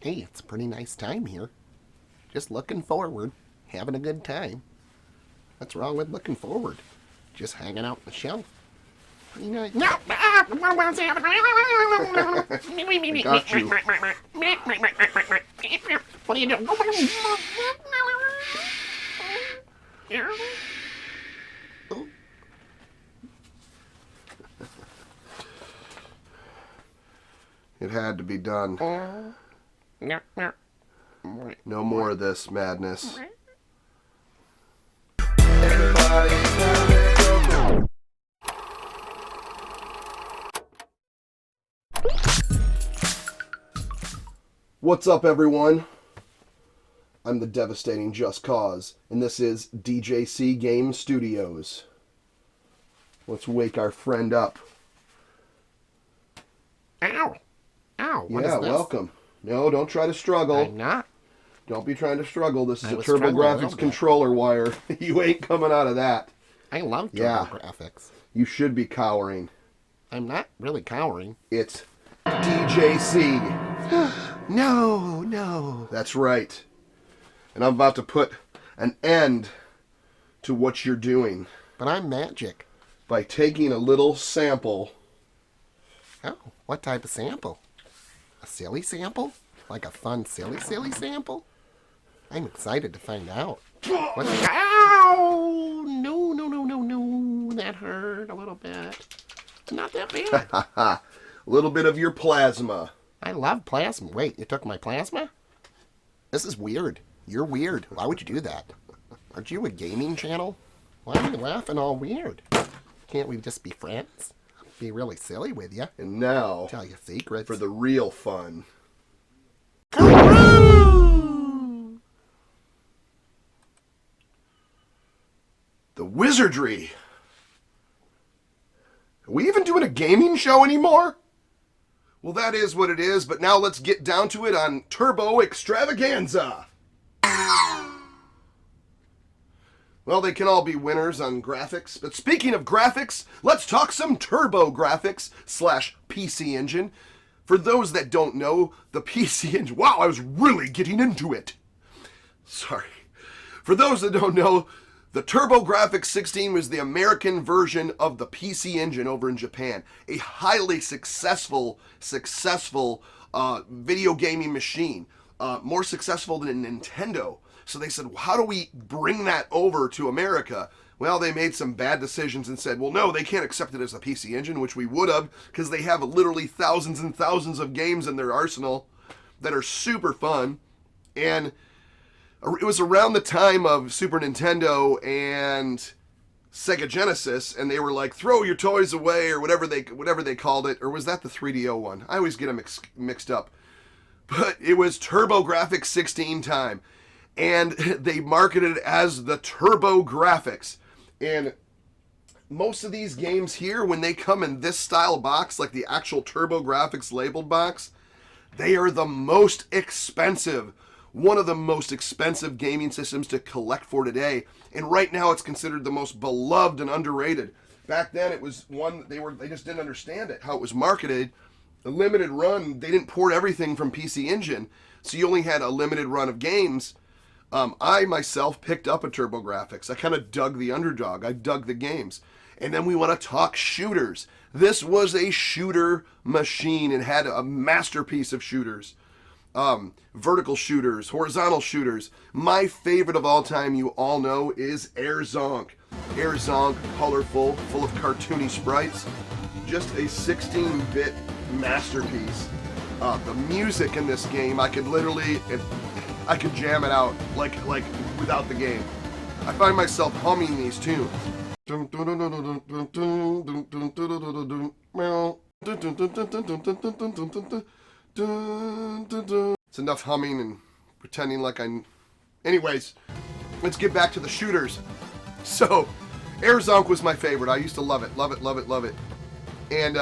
Hey, it's a pretty nice time here. Just looking forward, having a good time. What's wrong with looking forward? Just hanging out on the shelf. Pretty nice. No! Got you. What are you doing? It had to be done. No more of this madness. What's up, everyone? I'm the devastating Just Cause, and this is DJC Game Studios. Let's wake our friend up. Ow! Ow! What is Yeah, this? welcome. No, don't try to struggle. I'm not. Don't be trying to struggle. This is I a was struggling a little Turbografx bit. controller wire. You ain't coming out of that. I love Yeah. Turbografx. You should be cowering. I'm not really cowering. It's DJC. No. That's right. And I'm about to put an end to what you're doing But I'm magic. by taking a little sample. Oh, what type of sample? A silly sample? Like a fun, silly sample? I'm excited to find out. What's the... Ow! No. That hurt a little bit. Not that bad. A little bit of your plasma. I love plasma. Wait, you took my plasma? This is weird. You're weird. Why would you do that? Aren't you a gaming channel? Why are you laughing all weird? Can't we just be friends? Be really silly with you. And now, Tell you secrets. for the real fun. The wizardry. Are we even doing a gaming show anymore? Well, that is what it is, but now let's get down to it on Turbo Extravaganza. Well, they can all be winners on graphics, but speaking of graphics, let's talk some Turbografx / PC Engine. For those that don't know, the PC Engine... Wow, I was really getting into it. Sorry. For those that don't know, the Turbografx 16 was the American version of the PC Engine over in Japan. A highly successful video gaming machine. More successful than Nintendo. So they said, well, how do we bring that over to America? Well, they made some bad decisions and said, well, no, they can't accept it as a PC Engine, which we would have, because they have literally thousands and thousands of games in their arsenal that are super fun. And it was around the time of Super Nintendo and Sega Genesis, and they were like, throw your toys away, or whatever they called it. Or was that the 3DO one? I always get them mixed up. But it was Turbografx 16 time. And they marketed it as the Turbografx. And most of these games here, when they come in this style box, like the actual Turbografx labeled box, they are the most expensive. One of the most expensive gaming systems to collect for today. And right now it's considered the most beloved and underrated. Back then it was one, they just didn't understand it, how it was marketed. A limited run, they didn't port everything from PC Engine. So you only had a limited run of games. I myself picked up a Turbografx. I kind of dug the underdog. I dug the games. And then we want to talk shooters. This was a shooter machine. It had a masterpiece of shooters. Vertical shooters, horizontal shooters. My favorite of all time, you all know, is Air Zonk. Air Zonk, colorful, full of cartoony sprites. Just a 16-bit masterpiece. The music in this game, I could jam it out like without the game. I find myself humming these tunes. It's enough humming and pretending like I'm... Anyways, let's get back to the shooters. So, Air Zonk was my favorite. I used to love it. And,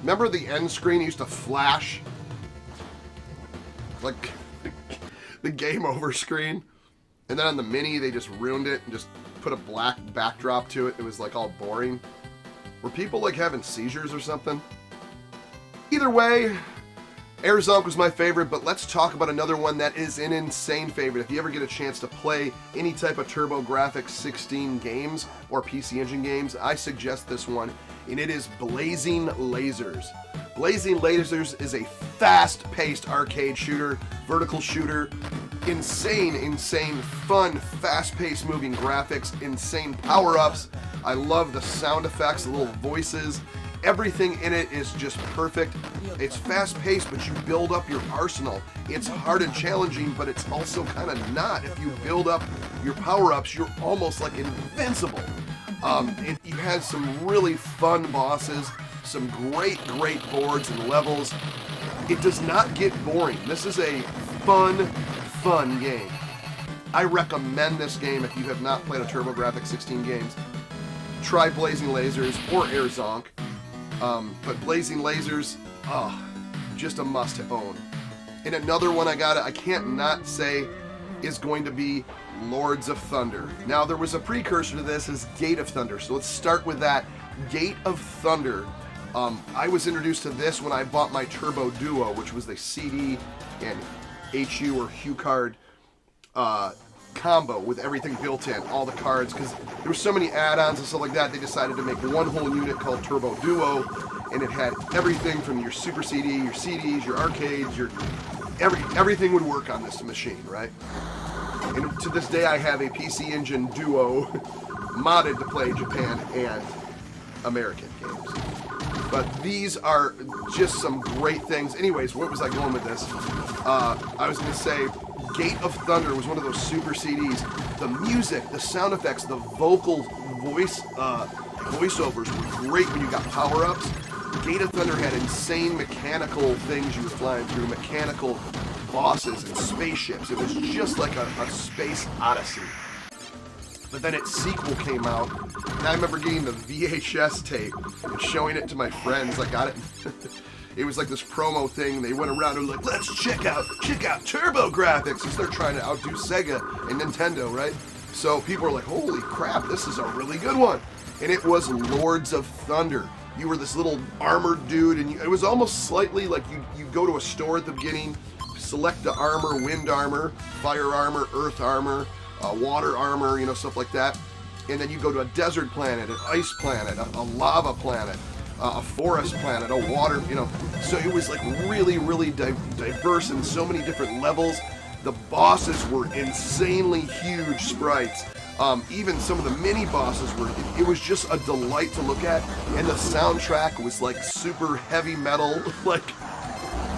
remember the end screen used to flash? Like... the game over screen, and then on the mini they just ruined it and just put a black backdrop to it. It was like all boring. Were people like having seizures or something? Either way, Arizonk was my favorite, but let's talk about another one that is an insane favorite. If you ever get a chance to play any type of Turbografx 16 games or PC Engine games, I suggest this one, and it is Blazing Lasers. Blazing Lasers is a fast-paced arcade shooter, vertical shooter, insane, fun, fast-paced moving graphics, insane power-ups. I love the sound effects, the little voices. Everything in it is just perfect. It's fast-paced, but you build up your arsenal. It's hard and challenging, but it's also kind of not. If you build up your power-ups, you're almost like invincible. You have some really fun bosses, some great boards and levels. It does not get boring. This is a fun game. I recommend this game if you have not played a Turbografx 16 games. Try Blazing Lasers or Arizonk. But Blazing Lasers, just a must own. And another one I can't not say is going to be Lords of Thunder. Now there was a precursor to this is Gate of Thunder, so let's start with that. Gate of Thunder. I was introduced to this when I bought my Turbo Duo, which was the CD and HU or HU card combo with everything built in, all the cards, because there were so many add-ons and stuff like that, they decided to make one whole unit called Turbo Duo, and it had everything from your Super CD, your CDs, your arcades, everything would work on this machine, right? And to this day I have a PC Engine Duo modded to play Japan and American games. But these are just some great things. Anyways, where was I going with this? I was going to say Gate of Thunder was one of those super CDs. The music, the sound effects, the vocal voiceovers were great when you got power-ups. Gate of Thunder had insane mechanical things you were flying through, mechanical bosses and spaceships. It was just like a space odyssey. But then its sequel came out, and I remember getting the VHS tape and showing it to my friends. I got it. It was like this promo thing. They went around and were like, let's check out Turbografx, as they're trying to outdo Sega and Nintendo, right? So people were like, holy crap, this is a really good one. And it was Lords of Thunder. You were this little armored dude, and it was almost slightly like you go to a store at the beginning, select the armor, wind armor, fire armor, earth armor, water armor, stuff like that. And then you go to a desert planet, an ice planet, a lava planet, a forest planet, a water, So it was like really diverse in so many different levels. The bosses were insanely huge sprites. Even some of the mini bosses it was just a delight to look at. And the soundtrack was like super heavy metal. Like,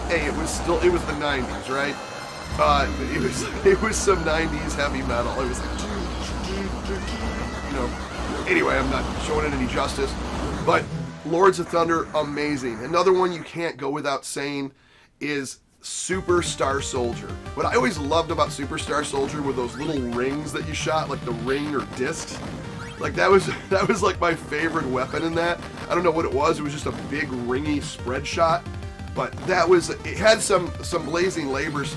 hey, it was the 90s, right? It was some 90s heavy metal. It was like, Anyway, I'm not showing it any justice, but Lords of Thunder, amazing. Another one you can't go without saying is Super Star Soldier. What I always loved about Super Star Soldier were those little rings that you shot, like the ring or discs. Like that was like my favorite weapon in that. I don't know what it was. It was just a big ringy spread shot. But it had some Blazing Labors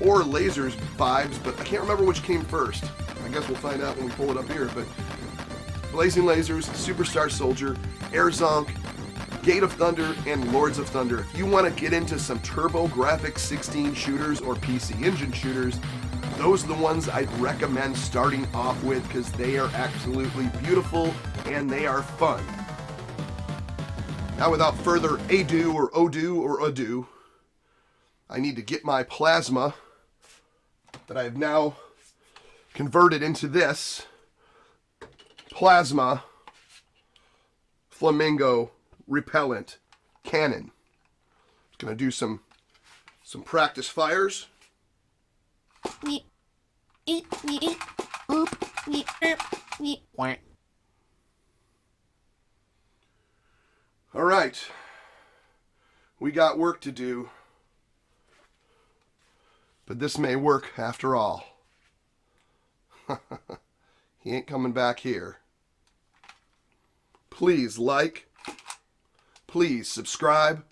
or Lasers vibes, but I can't remember which came first. I guess we'll find out when we pull it up here. But Blazing Lasers, Superstar Soldier, Arizonk, Gate of Thunder, and Lords of Thunder. If you want to get into some Turbografx 16 shooters or PC Engine shooters, those are the ones I'd recommend starting off with because they are absolutely beautiful and they are fun. Now, without further ado, I need to get my plasma that I have now converted into this plasma flamingo repellent cannon. It's going to do some practice fires. All right, we got work to do, but this may work after all. He ain't coming back here. Please like, please subscribe,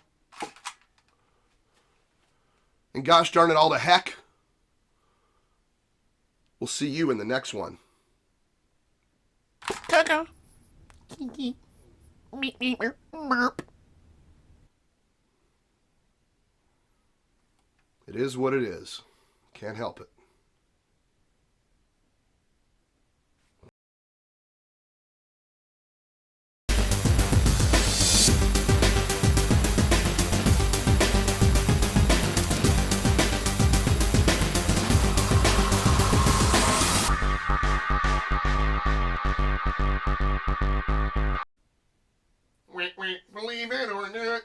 and gosh darn it all to heck, we'll see you in the next one. Coco. Burp. It is what it is. Can't help it. Believe it or not,